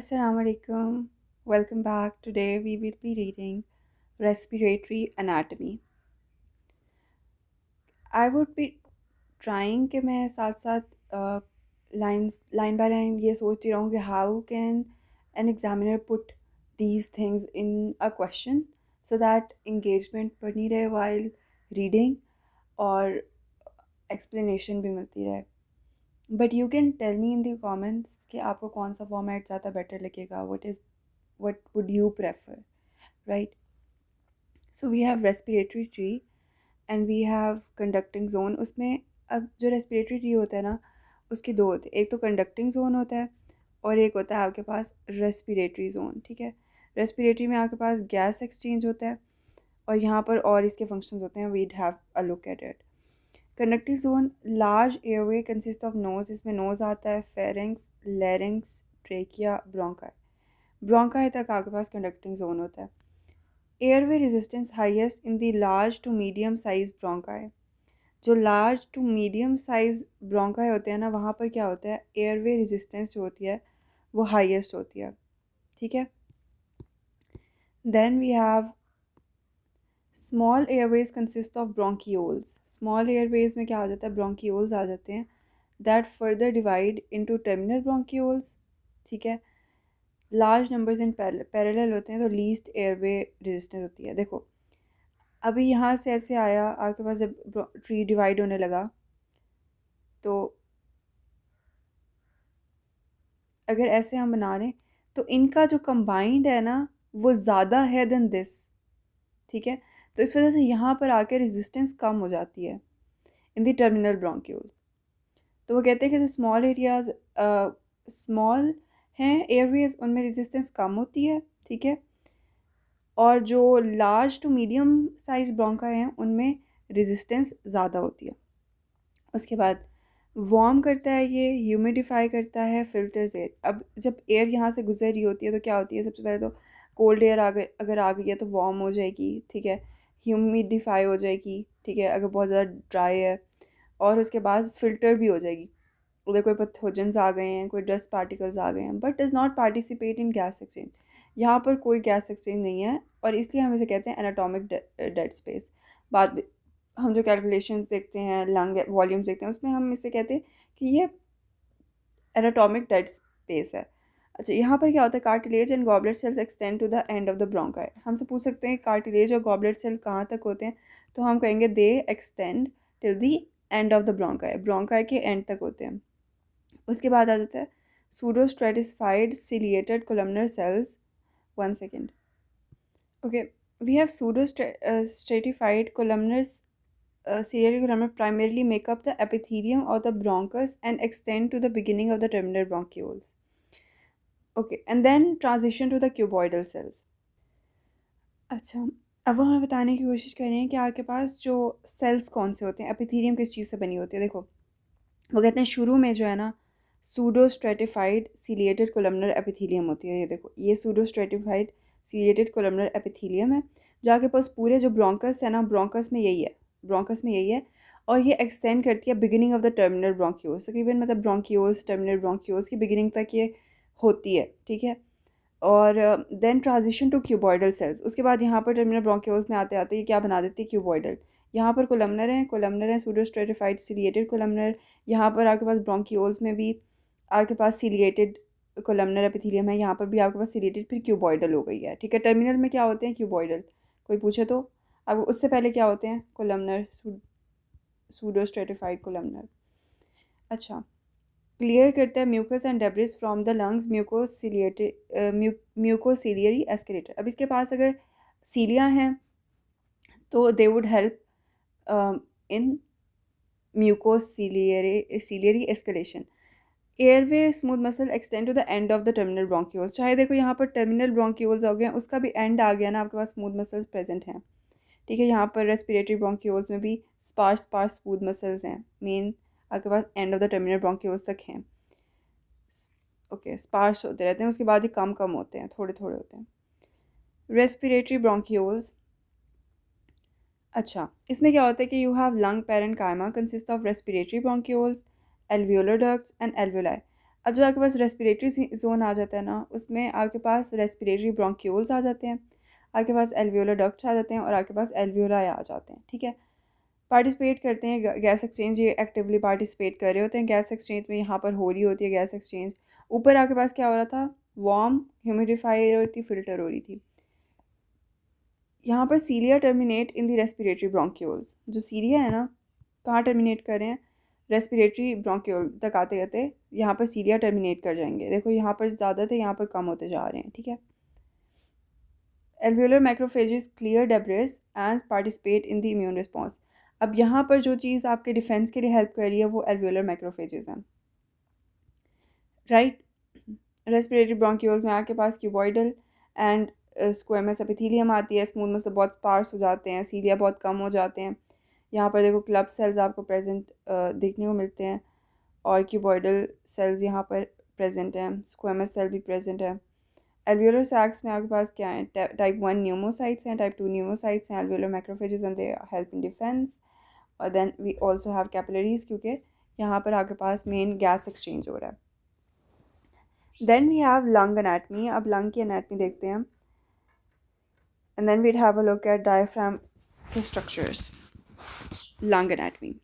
Assalamu alaikum. Welcome back. Today we will be reading Respiratory Anatomy. I would be trying कि मैं साथ साथ line by line ये सोचती रहूँ कि how can an examiner put these things in a question so that engagement बनी रहे while reading और explanation भी मिलती रहे. But you can tell me in the comments कि आपको कौन सा format ज़्यादा better लगेगा. What would you prefer, right? So we have respiratory tree and we have conducting zone. उसमें अब जो respiratory tree होता है ना उसके दो होते हैं, एक तो conducting zone होता है और एक होता है आपके पास respiratory zone. ठीक है, respiratory में आपके पास gas exchange होता है और यहाँ पर और इसके functions होते हैं. We'd have a look at it. Conducting zone, large airway consists of nose. इसमें nose आता है, pharynx, larynx, trachea, bronchi. Bronchi तक आपके पास conducting zone होता है. Airway resistance highest in the large to medium size bronchi. जो large to medium size bronchi होते हैं ना वहाँ पर क्या होता है, एयरवे रेजिस्टेंस जो होती है वो हाईएस्ट होती है. ठीक है, then we have small airways consist of bronchioles. Small airways में क्या आ जाता है, ब्रोंकियोल्स आ जाते हैं that further divide into terminal bronchioles. ठीक है, लार्ज नंबर्स इन पैरेलल होते हैं तो लीस्ट एयरवे रेजिस्टेंस होती है. देखो अभी यहाँ से ऐसे आया आपके पास, जब ट्री डिवाइड होने लगा तो अगर ऐसे हम बना लें तो इनका जो कंबाइंड है ना वो ज़्यादा है देन दिस. ठीक है, तो इस वजह से यहाँ पर आकर रेजिस्टेंस कम हो जाती है इन द टर्मिनल ब्रोंक्यूल्स. तो वो कहते हैं कि जो स्मॉल एरियाज स्मॉल हैं एयरवेज उनमें रेजिस्टेंस कम होती है. ठीक है, और जो large to medium size bronchi हैं उनमें रेजिस्टेंस ज़्यादा होती है. उसके बाद वार्म करता है, ये ह्यूमिडिफाई करता है, फिल्टर्स एयर. अब जब एयर यहाँ से गुजर रही होती है तो क्या होती है, सबसे पहले तो कोल्ड एयर अगर आ गई है तो वार्म हो जाएगी. ठीक है, ह्यूमिडिफाई हो जाएगी. ठीक है, अगर बहुत ज़्यादा ड्राई है, और उसके बाद फ़िल्टर भी हो जाएगी. उधर कोई पैथोजेंस आ गए हैं, कोई डस्ट पार्टिकल्स आ गए हैं, but does not participate in gas exchange. यहाँ पर कोई गैस एक्सचेंज नहीं है और इसलिए हम इसे कहते हैं एनाटॉमिक डेड स्पेस. बाद में हम जो कैलकुलेशंस देखते हैं, लंग वॉल्यूम्स देखते हैं, उसमें हम इसे कहते हैं कि ये एनाटॉमिक डेड स्पेस है. अच्छा, यहाँ पर क्या होता है, cartilage and goblet cells extend to the end of the bronchi. हमसे पूछ सकते हैं कार्टिलेज और गॉबलेट सेल कहाँ तक होते हैं, तो हम कहेंगे they extend till the end of the bronchi. Bronchi के एंड तक होते हैं. उसके बाद आ जाता है pseudo stratified ciliated columnar cells. One second. Okay, we have pseudo stratified columnar ciliary columnar primarily make up the epithelium of the bronchus and extend to the beginning of the terminal bronchioles. Okay, and then transition to the cuboidal cells. अच्छा, अब हमें बताने की कोशिश कर रहे हैं कि आपके पास जो सेल्स कौन से होते हैं, एपिथेलियम किस चीज़ से बनी होती है. देखो वो कहते हैं शुरू में जो है ना pseudo stratified ciliated columnar epithelium होती है. ये देखो, ये pseudo stratified ciliated columnar epithelium है जो आपके पास पूरे जो ब्रोंकस है ना, ब्रोंकस में यही है, ब्रोंकस में यही है. और ये एक्सटेंड करती है beginning of the terminal bronchioles. तकरीबन मतलब ब्रोंक्यूल्स, टर्मिनल ब्रोंक्यूल्स की बिगिनिंग तक ये होती है. ठीक है, और then transition to cuboidal cells. उसके बाद यहाँ पर टर्मिनल ब्रोंक्यूल्स में आते आते ये क्या बना देती है, क्यूबॉइडल. यहाँ पर कोलमनर हैं सूडो स्ट्रेटिफाइड सीलिएटेड कोलमनर. यहाँ पर आपके पास ब्रोंक्यूल्स में भी आपके पास सीलिएटेड कोलमनर एपिथेलियम है, यहाँ पर भी आपके पास सीलिएटेड, फिर क्यूबॉइडल हो गई है. ठीक है, टर्मिनल में क्या होते हैं, क्यूबॉइडल. कोई पूछे तो अब उससे पहले क्या होते हैं, कोलमनर, सूडो स्ट्रेटिफाइड कोलमनर. अच्छा, क्लियर करता है mucus and debris from the lungs mucociliary escalator. अब इसके पास अगर सीलिया हैं तो they would help in mucociliary escalation. Airway smooth muscle extend to the end of the terminal bronchioles. चाहे देखो यहाँ पर टर्मिनल ब्रोंक्यूल्स हो गए, उसका भी एंड आ गया ना, आपके पास स्मूथ मसल्स प्रेजेंट हैं. ठीक है, यहाँ पर रेस्पिरेटरी ब्रोंक्यूल्स में भी स्पार्स स्पार्स स्मूथ मसल्स हैं. मेन आपके पास end of the terminal bronchioles तक हैं. ओके, स्पार्स होते रहते हैं, उसके बाद ही कम कम होते हैं, थोड़े थोड़े होते हैं. Respiratory bronchioles. अच्छा, इसमें क्या होता है कि you have lung parenchyma consist of respiratory bronchioles, alveolar ducts and alveoli. अब जो आपके पास रेस्पिरेटरी जोन आ जाता है ना, उसमें आपके पास रेस्पिरेटरी ब्रोंक्यूल्स आ जाते हैं, आपके पास एल्वियोलर डक्ट्स आ जाते हैं और आपके पास एल्वियोलाई आ जाते हैं। ठीक है, पार्टिसिपेट करते हैं गैस एक्सचेंज, ये एक्टिवली पार्टिसिपेट कर रहे होते हैं गैस एक्सचेंज में, यहाँ पर हो रही होती है गैस एक्सचेंज। ऊपर आपके पास क्या हो रहा था, वार्म ह्यूमिडिफाई हो रही थी, फिल्टर हो रही थी। यहाँ पर cilia terminate in the respiratory bronchioles, जो सीलिया है ना कहाँ टर्मिनेट कर रहे हैं, रेस्पिरेटरी ब्रोंक्यूल तक आते आते यहाँ पर सीलिया टर्मिनेट कर जाएंगे। देखो यहाँ पर ज़्यादा थे, यहाँ पर कम होते जा रहे हैं। ठीक है, alveolar macrophages clear debris and participate in the immune response. अब यहाँ पर जो चीज़ आपके डिफेंस के लिए हेल्प कर रही है वो एल्वियोलर मैक्रोफेजेस हैं, राइट। रेस्पिरेटरी ब्रोंक्यूल्स में आपके पास क्यूबॉइडल एंड स्क्वेमस एपिथेलियम आती है, स्मूथ मसल बहुत स्पार्स हो जाते हैं, सीलिया बहुत कम हो जाते हैं। यहाँ पर देखो क्लब सेल्स आपको प्रेजेंट देखने को मिलते हैं और क्यूबॉइडल सेल्स यहाँ पर प्रेजेंट हैं, स्क्वेमस सेल भी प्रेजेंट है। एल्वियोलर सैक्स में आपके पास क्या है, टाइप 1 न्यूमोसाइट्स हैं, टाइप 2 न्यूमोसाइट्स हैं, alveolar macrophages and they help in defence. और then we also have capillaries, क्योंकि यहाँ पर आपके पास मेन गैस एक्सचेंज हो रहा है। Then we have lung anatomy. अब लंग की एनाटमी देखते हैं, and then we'd have a look at diaphragm के स्ट्रक्चर्स। लंग एनाटमी,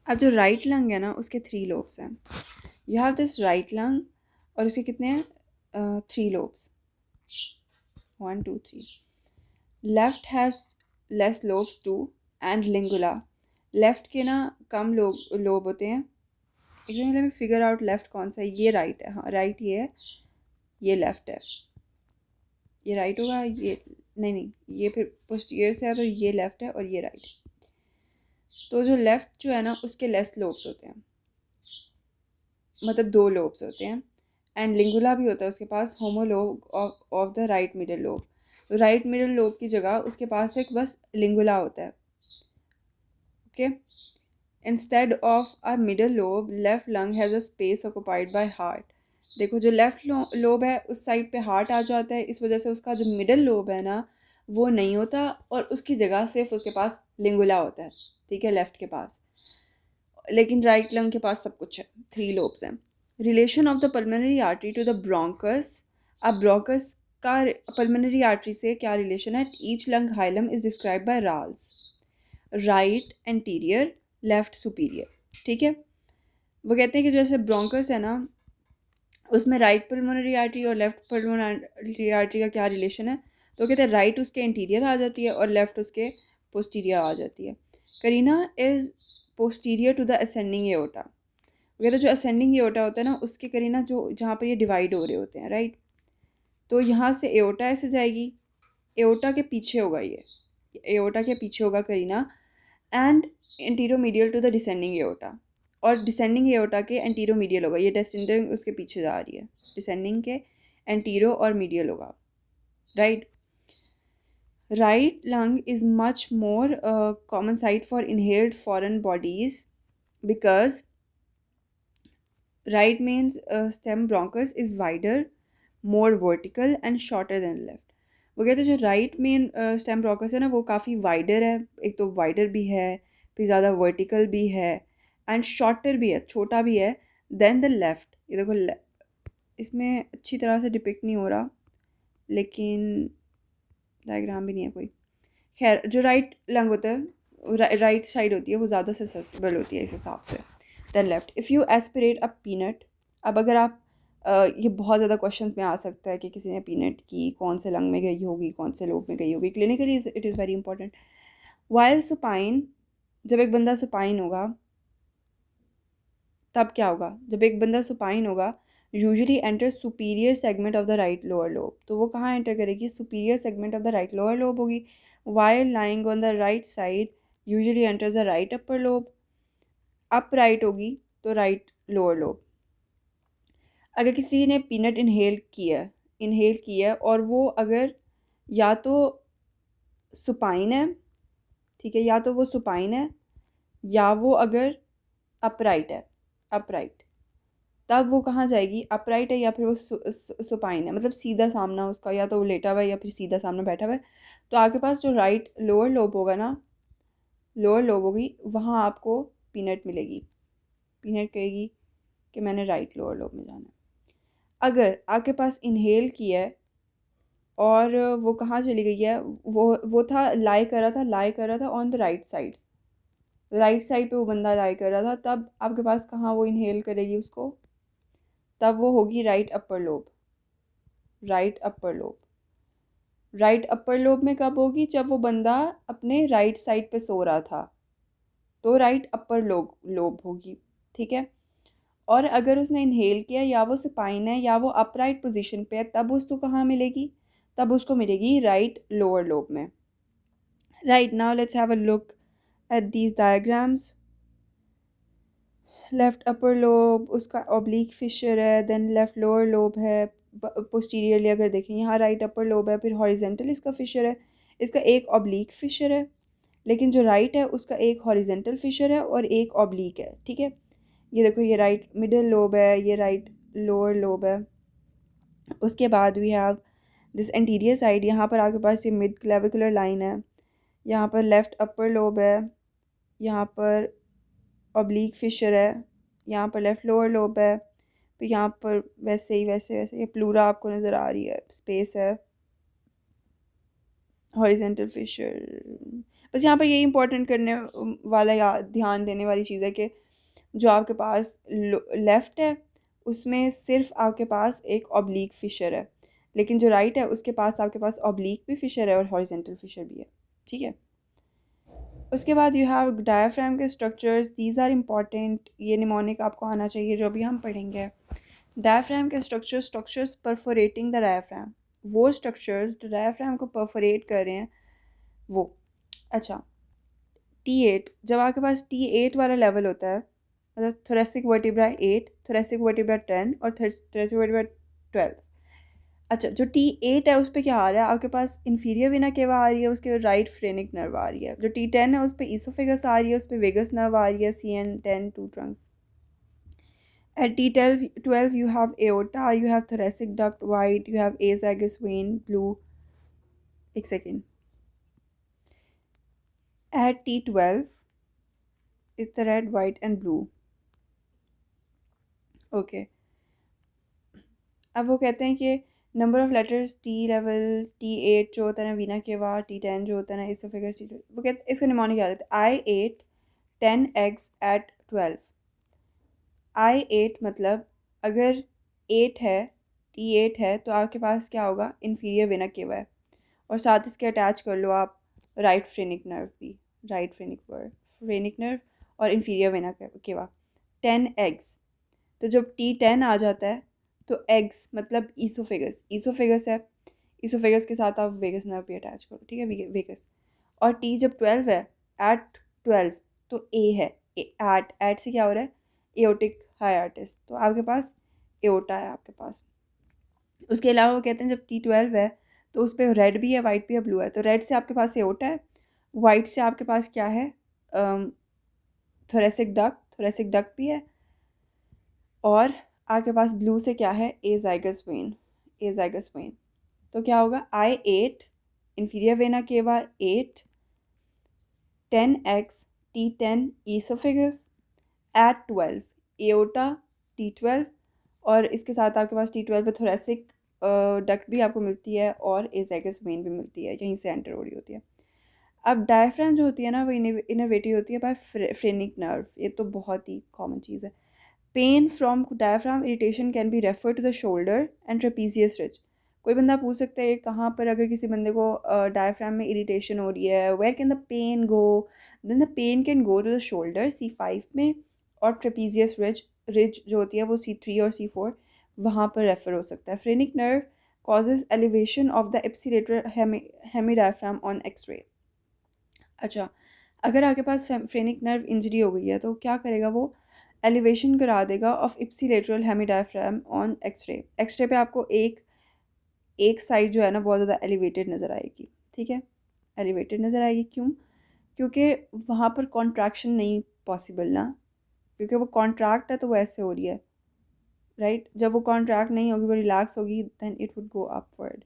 अब जो राइट लंग है ना उसके 3 लोब्स हैं। You have this right lung और उसके कितने हैं, 3 lobes, 1 2 3। Left has less lobes two and lingula. Left के ना कम लोब होते हैं। Let me figure out left कौन सा है, ये राइट है, हाँ राइट ये है, ये लेफ्ट है, ये राइट होगा, ये नहीं, ये फिर पोस्टीरियर से है तो ये लेफ्ट है और ये राइट है। तो जो लेफ्ट जो है ना उसके लेस लोब्स होते हैं, मतलब 2 लोब्स होते हैं, एंड लिंगुला भी होता है उसके पास, homologue of the right middle lobe. Right middle lobe की जगह उसके पास एक बस लिंगुला होता है। Okay, instead of a middle lobe left lung has a space occupied by heart. देखो जो लेफ्ट लोब है उस साइड पे हार्ट आ जाता है, इस वजह से उसका जो मिडल लोब है ना वो नहीं होता और उसकी जगह सिर्फ उसके पास लिंगुला होता है। ठीक है, लेफ्ट के पास, लेकिन राइट लंग के पास सब कुछ है, 3 लोब्स हैं। Relation of the pulmonary artery to the bronchus. अब ब्रोंकस का पल्मोनरी आर्टरी से क्या रिलेशन है, each lung hilum is describe by RALS, right anterior left superior. ठीक है, वो कहते हैं कि जैसे ब्रोंकस है ना उसमें राइट पल्मोनरी आर्टरी और लेफ्ट पल्मोनरी आर्टरी का क्या रिलेशन है, तो कहते हैं राइट उसके इंटीरियर आ जाती है और लेफ्ट उसके पोस्टीरियर आ जाती है। Carina is posterior to the ascending aorta. वगैरह जो असेंडिंग एओर्टा होता है ना उसके करीना जो जहाँ पर ये डिवाइड हो रहे होते हैं, राइट। तो यहाँ से एओर्टा ऐसे जाएगी, एओर्टा के पीछे होगा, ये एओर्टा के पीछे होगा carina, and anteromedial to the descending aorta, और डिसेंडिंग एओर्टा के एंटीरो मीडियल होगा, ये डिसेंडिंग उसके पीछे जा रही है, डिसेंडिंग के एंटीरो और मीडियल होगा, right. Right lung is much more common site for inhaled foreign bodies because right means stem bronchus is wider, more vertical and shorter than left। वो कहते हैं जो राइट मेन स्टेम ब्रोंकस है ना वो काफ़ी वाइडर है, एक तो वाइडर भी है, फिर ज़्यादा वर्टिकल भी है एंड शॉर्टर भी है, छोटा भी है देन द लेफ्ट। ये देखो इसमें अच्छी तरह से डिपिक्ट नहीं हो रहा, लेकिन डायग्राम भी नहीं है कोई। खैर जो राइट लंग होता है, राइट साइड होती है वो ज़्यादा ससेप्टेबल होती है इस हिसाब से then left. If you aspirate a peanut, अब अगर आप ये बहुत ज़्यादा क्वेश्चंस में आ सकता है कि किसी ने पीनट की कौन से लंग में गई होगी, कौन से लोब में गई होगी, clinically it is very important. While supine, जब एक बंदा सुपाइन होगा तब क्या होगा, जब एक बंदा सुपाइन होगा usually enter superior segment of the right lower lobe, तो वो कहाँ एंटर करेगी, superior segment of the right lower lobe होगी। While lying on the right side usually enters the right upper lobe, up right होगी तो right lower lobe. अगर किसी ने पीनट इनहेल किया और वो अगर या तो सुपाइन है, ठीक है, या तो वो सुपाइन है या वो अगर अपराइट है, अपराइट, तब वो कहाँ जाएगी, अपराइट है या फिर वो सुपाइन है, मतलब सीधा सामना उसका, या तो वो लेटा हुआ है या फिर सीधा सामने बैठा हुआ है, तो आपके पास जो राइट लोअर लोब होगा ना, लोअर लोब होगी, वहाँ आपको पीनट मिलेगी। पीनट कहेगी कि मैंने राइट लोअर लोब में जाना है। अगर आपके पास इनहेल किया है और वो कहाँ चली गई है, वो था लाई कर रहा था ऑन द राइट साइड पे वो बंदा लाई कर रहा था, तब आपके पास कहाँ वो इनहेल करेगी उसको, तब वो होगी right upper lobe. Right upper lobe, right upper lobe में कब होगी, जब वो बंदा अपने राइट साइड पे सो रहा था, तो राइट अपर लोब लोब होगी। ठीक है। और अगर उसने इनहेल किया या वो सुपाइन है या वो अपराइट पोजीशन पे है, तब उसको कहाँ मिलेगी, तब उसको मिलेगी राइट लोअर लोब में। Right, now let's have a look at these diagrams. Left upper lobe उसका ऑब्लिक फिशर है, देन लेफ्ट लोअर लोब है। पोस्टीरियरली अगर देखें, यहाँ राइट अपर लोब है, फिर हॉरिजेंटल इसका फिशर है, इसका एक ऑब्लिक फिशर है, लेकिन जो राइट है उसका एक हॉरिजेंटल फिशर है और एक ऑब्लिक है। ठीक है। ये देखो, ये राइट मिडिल लोब है, ये राइट लोअर लोब है। उसके बाद we have this anterior side, यहाँ पर आपके पास ये मिड क्लेविकुलर लाइन है, यहाँ पर लेफ्ट अपर लोब है, यहाँ पर ऑब्लिक फिशर है, यहाँ पर लेफ्ट लोअर लोब है, फिर यहाँ पर वैसे ही वैसे वैसे ये प्लूरा आपको नज़र आ रही है, स्पेस है, हॉरिजेंटल फिशर। बस यहाँ पर यही इंपॉर्टेंट करने वाला या ध्यान देने वाली चीज़ है कि जो आपके पास लेफ़्ट है उसमें सिर्फ आपके पास एक ऑब्लिक फिशर है, लेकिन जो राइट है उसके पास आपके पास ऑब्लिक भी फिशर है और हॉरिजेंटल फिशर भी है। ठीक है। उसके बाद यू हैव डायाफ्राम के स्ट्रक्चर्स, दीज आर इम्पॉर्टेंट, ये निमोनिक आपको आना चाहिए जो भी हम पढ़ेंगे। डायाफ्राम के स्ट्रक्चर्स परफोरेटिंग द डायाफ्राम, वो स्ट्रक्चर्स जो डायाफ्राम को परफोरेट कर रहे हैं वो। अच्छा, T8, जब आपके पास T8 वाला लेवल होता है, मतलब थोरेसिक वर्टिब्रा 8, थोरेसिक वर्टिब्रा 10 और थोरेसिक वर्टिब्रा 12। अच्छा, जो T8 है उस पर क्या आ रहा है, आपके पास इंफीरियर वेना केवा आ रही है, उसके राइट फ्रेनिक नर्व आ रही है। जो T10 है उस पर ईसोफेगस आ रही है, उस पर वेगस नर्व आ रही है, CN10 to trunks. At T12 you have aorta, you have thoracic duct white, you have azygous vein blue. एक second. At T12 it's the red, white and blue. Okay. अब वो कहते हैं कि नंबर ऑफ लेटर्स T8 जो होता है ना वीना केवा, T10 जो होता है ना इसोफेगस, वो कहते इसका निमोनिक क्या रहता है, I ate 10 eggs at 12। I8 मतलब अगर 8 है, T8 है, तो आपके पास क्या होगा, इन्फीरियर वेना केवा है, और साथ इसके अटैच कर लो आप राइट फ्रेनिक नर्व भी, राइट फ्रेनिक नर्व और इन्फीरियर वेना केवा। 10 एग्स, तो जब T10 आ जाता है तो एग्स मतलब ईसोफेगस है, ईसोफेगस के साथ आप वेगस नर्व भी अटैच करो। ठीक है, वेगस। और T जब 12 है, एट 12, तो ए है, एट से क्या हो रहा है, एओटिक हाइआर्टिस, तो आपके पास एओटा है आपके पास। उसके अलावा वो कहते हैं जब T12 है तो उस पर रेड भी है, वाइट भी है, ब्लू है, तो रेड से आपके पास एओटा है, वाइट से आपके पास क्या है, थोरेसिक डक्ट भी है, और आपके पास ब्लू से क्या है, एजाइगस वेन। तो क्या होगा, I8 inferior vena cava 8, 10x T10 oesophagus, eight 12 aorta T12, और इसके साथ आपके पास T12 पे थोरेसिक डक्ट भी आपको मिलती है और एजाइगस वेन भी मिलती है, यहीं से एंटर हो रही होती है। अब डायफ्राम जो होती है ना वो इनर्वेटिव होती है बाय फ्रेनिक नर्व, ये तो बहुत ही कॉमन चीज़ है। Pain from diaphragm irritation can be refer to the shoulder and trapezius ridge. कोई बंदा पूछ सकता है कहाँ पर अगर किसी बंदे को डायफ्राम में इरिटेशन हो रही है, where can the pain go, then the pain can go to the shoulder C5 में, और ट्रेपीजियस रिज जो होती है वो C3 और C4 वहाँ पर रेफर हो सकता है। Phrenic nerve causes elevation of the ipsilateral hemidiaphragm on X-ray। अच्छा, अगर आपके पास फ्रेनिक नर्व इंजरी हो गई है तो क्या करेगा वो, एलिवेशन करा देगा of ipsilateral hemidiaphragm on X-ray. X-ray पे आपको एक साइड जो है ना बहुत ज़्यादा एलिवेटेड नज़र आएगी। ठीक है, एलिवेटेड नज़र आएगी, क्यों, क्योंकि वहाँ पर कॉन्ट्रैक्शन नहीं पॉसिबल ना, क्योंकि वो कॉन्ट्रैक्ट है तो वो ऐसे हो रही है, राइट। जब वो कॉन्ट्रैक्ट नहीं होगी, वो रिलैक्स होगी, then it would go upward.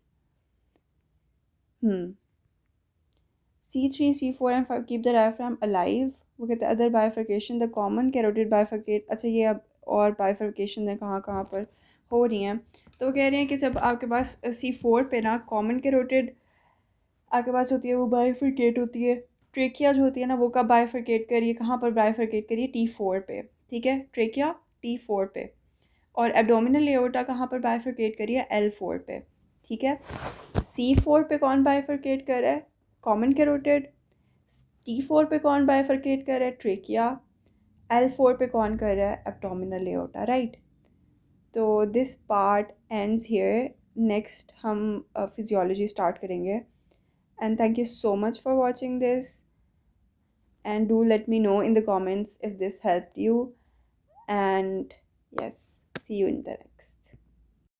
C3, C4 and 5 keep the diaphragm alive। वो कहते हैं other bifurcation, the common carotid bifurcate. अच्छा, ये अब और बाइफर्केशन है कहाँ कहाँ पर हो रही हैं। तो वो कह रहे हैं कि जब आपके पास C4 पे ना कॉमन कैरोटिड आपके पास होती है, वो बाइफरकेट होती है। ट्रेकिया जो होती है ना, वो कब बाइफरकेट करिए, कहाँ पर बाइफरकेट करिए, T4 पे, ठीक है, ट्रेकिया T4 पे। और एब्डोमिनल एओर्टा कहाँ पर बाइफरकेट करिए, L4 पे, ठीक है। C4 पे कौन बाइफरकेट कर रहा है, कॉमन कैरोटिड। T4 पे कौन बाइफरकेट कर रहा है, ट्रेकिया। L4 पे कौन कर रहा है, एब्डोमिनल एओर्टा, राइट। तो this part ends here, next हम फिजियोलॉजी स्टार्ट करेंगे। And thank you so much for watching this, and do let me know in the comments if this helped you. And yes, see you in the next.